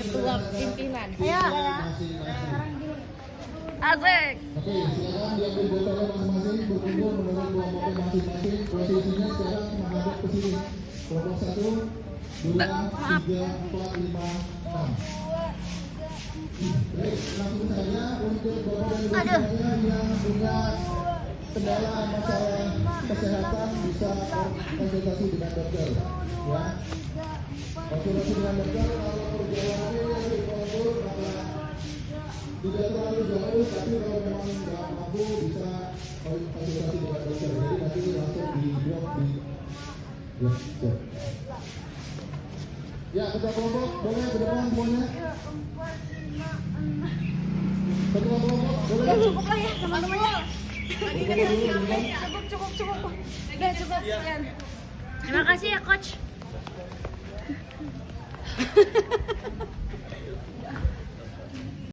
ketua pimpinan. Ayo. Asik. Oke, silakan diambil botolnya masing-masing, berkumpul menurut kelompoknya masing-masing. Posisinya sekarang menghadap ke sini. Kelompok 1, 2, 3, 4, 5, 6. Baik, langsung saja untuk bapak dan ibu saya yang punya kendala masalah kesehatan bisa konsultasi dengan dokter, ya. Konsultasi dengan dokter kalau perjalanannya dari Kuala maka tidak terlalu jauh, tapi kalau memang nggak mampu bisa konsultasi dengan dokter. Jadi nanti langsung di blok di ya, ketua kelompok boleh ke depan semuanya. Ketua kelompok boleh. Cukup lah ya teman-temannya. Cukup. Udah cukup sekian. Terima kasih ya coach.